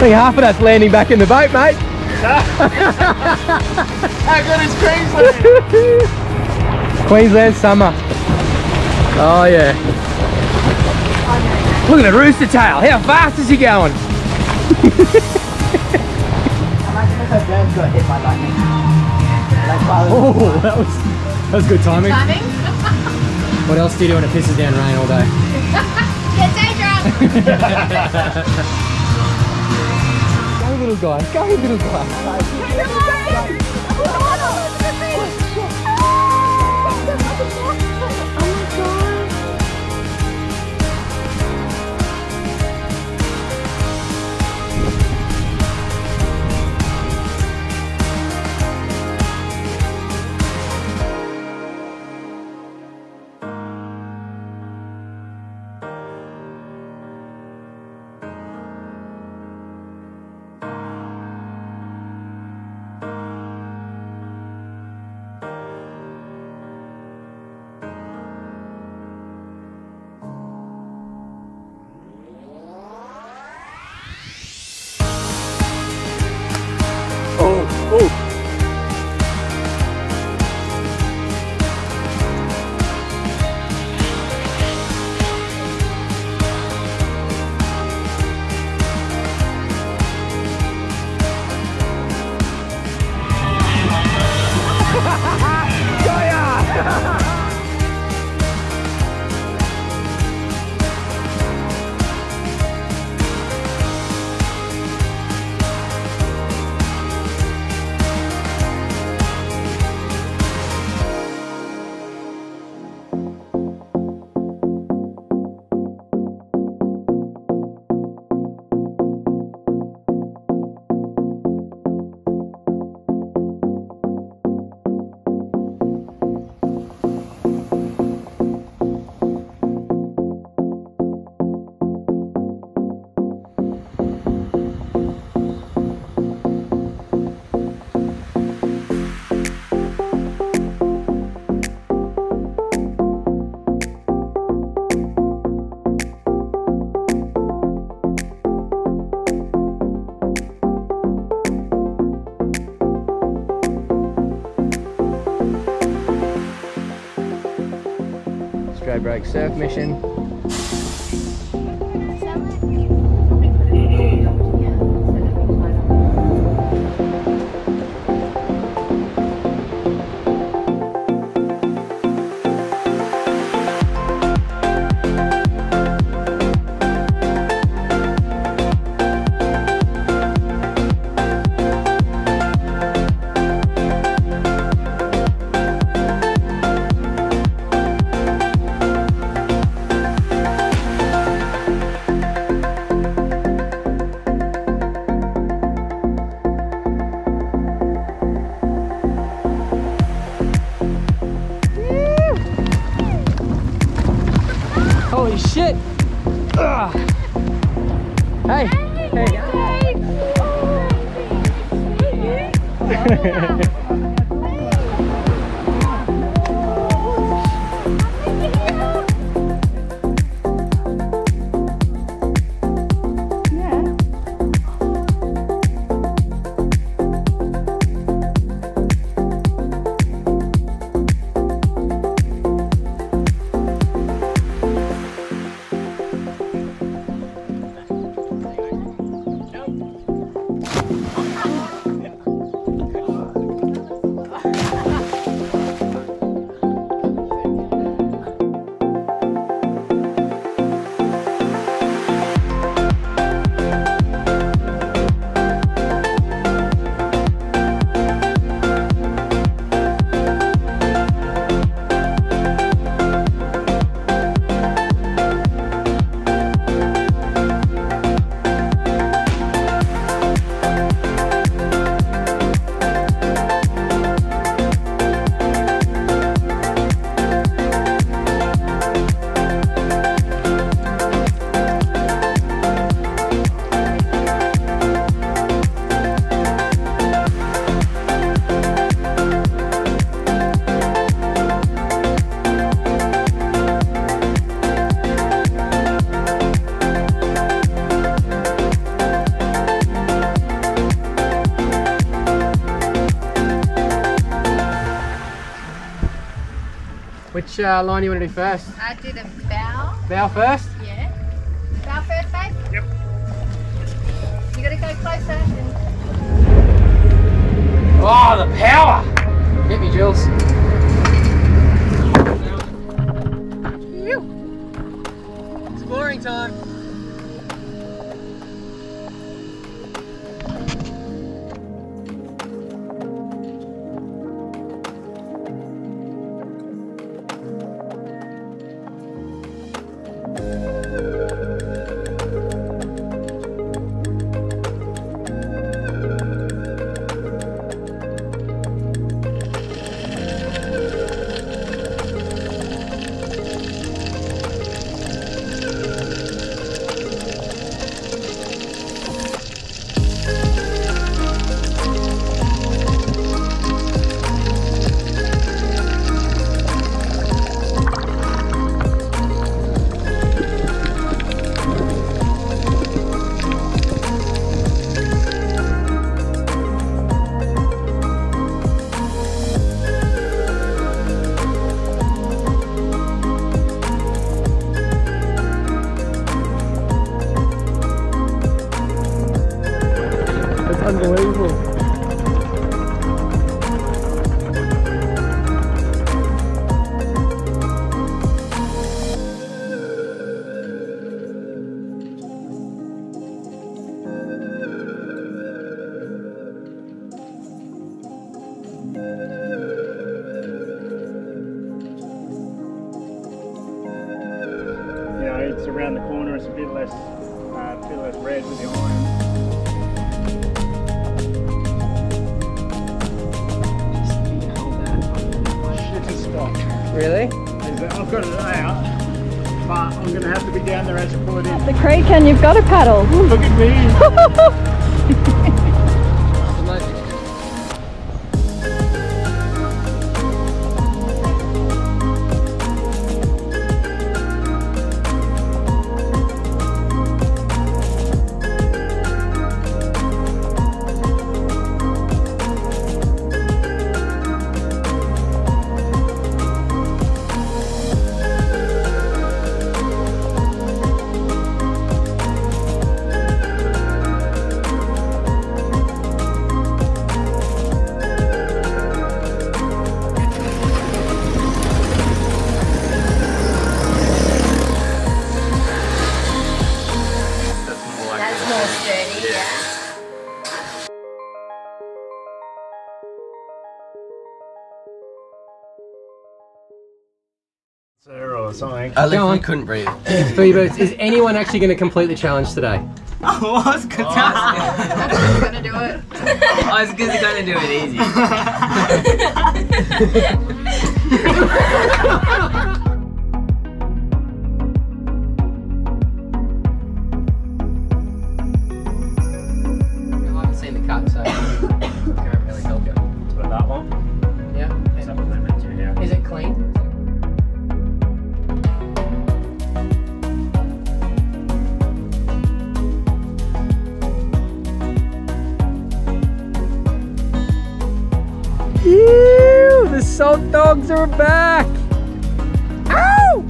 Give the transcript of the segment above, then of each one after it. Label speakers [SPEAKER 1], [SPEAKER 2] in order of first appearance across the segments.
[SPEAKER 1] think half of that's landing back in the boat, mate.
[SPEAKER 2] How good is Queensland?
[SPEAKER 1] Queensland summer. Oh yeah. Look at the rooster tail. How fast is he going? Oh, that was good timing. What else do you do when it pisses down rain all day?
[SPEAKER 3] Get day drunk.
[SPEAKER 1] Go little guy, go little guy. Stray break surf mission. Holy shit! Ugh. Hey! Hey! Which line do you want to do first?
[SPEAKER 3] I do the bow.
[SPEAKER 1] Bow first?
[SPEAKER 3] Yeah. Bow first, babe?
[SPEAKER 2] Yep.
[SPEAKER 3] You gotta go closer.
[SPEAKER 1] Oh, the power! Get me, Jules. Exploring time. Unbelievable.
[SPEAKER 2] Yeah, it's around the corner, it's a bit less red with the iron.
[SPEAKER 1] Really?
[SPEAKER 2] I've got it out, but I'm going to have to be down there as I pull it in.
[SPEAKER 4] The creek and you've got a paddle.
[SPEAKER 2] Look at me! Or something.
[SPEAKER 5] I literally couldn't breathe.
[SPEAKER 1] Three birds. Is anyone actually going to complete the challenge today?
[SPEAKER 5] I was gonna
[SPEAKER 3] do it.
[SPEAKER 5] I was gonna do it easy.
[SPEAKER 1] I haven't seen the cut, so I can't really help you.
[SPEAKER 2] So that one?
[SPEAKER 1] Yeah.
[SPEAKER 2] Is that what they meant to, yeah.
[SPEAKER 1] Is it clean? Ew, the salt dogs are back! Ow!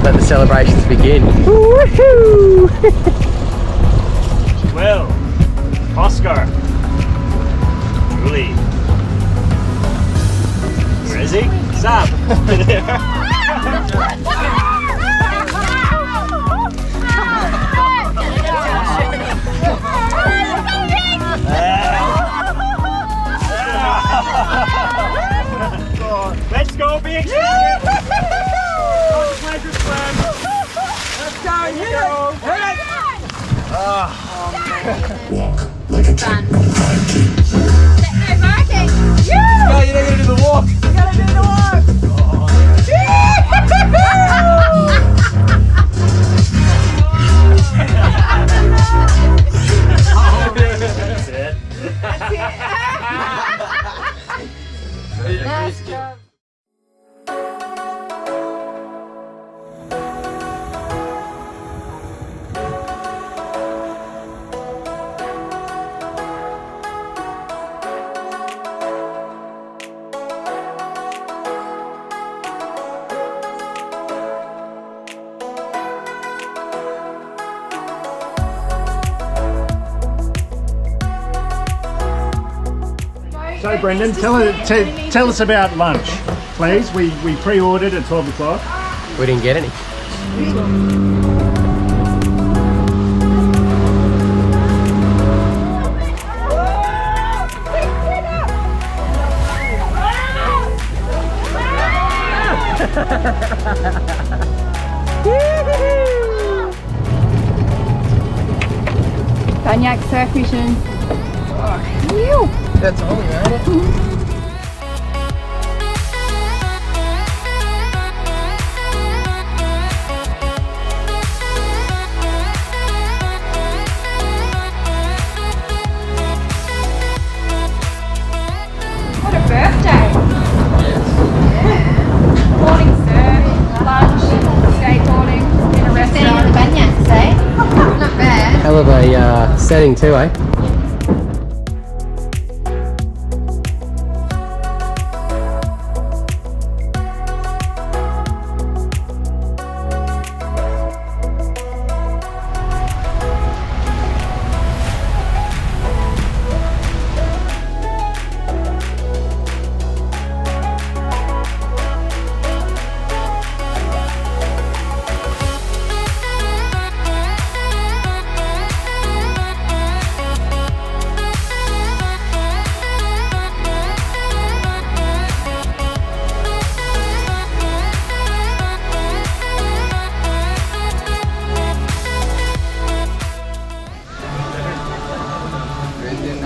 [SPEAKER 1] Let the celebrations begin. Woohoo!
[SPEAKER 2] Will, Oscar, Julie. Where is he? Sam! Over there. Let's go, be excited! Let's go, hit it! Oh,
[SPEAKER 3] Walk like a fun. No barking.
[SPEAKER 5] No, you're not gonna do the walk.
[SPEAKER 3] You gotta do the walk.
[SPEAKER 2] that's it.
[SPEAKER 3] That's it. Nice job.
[SPEAKER 2] So Brendan, tell us about lunch, please. We pre-ordered at 12 o'clock.
[SPEAKER 1] We didn't get any.
[SPEAKER 3] Banyak surf mission.
[SPEAKER 5] That's all, right?
[SPEAKER 3] What a birthday! Morning surf, lunch, skateboarding in a restaurant. The banyaks, eh? Not bad.
[SPEAKER 1] Hell of a setting too, eh?
[SPEAKER 5] Brendan,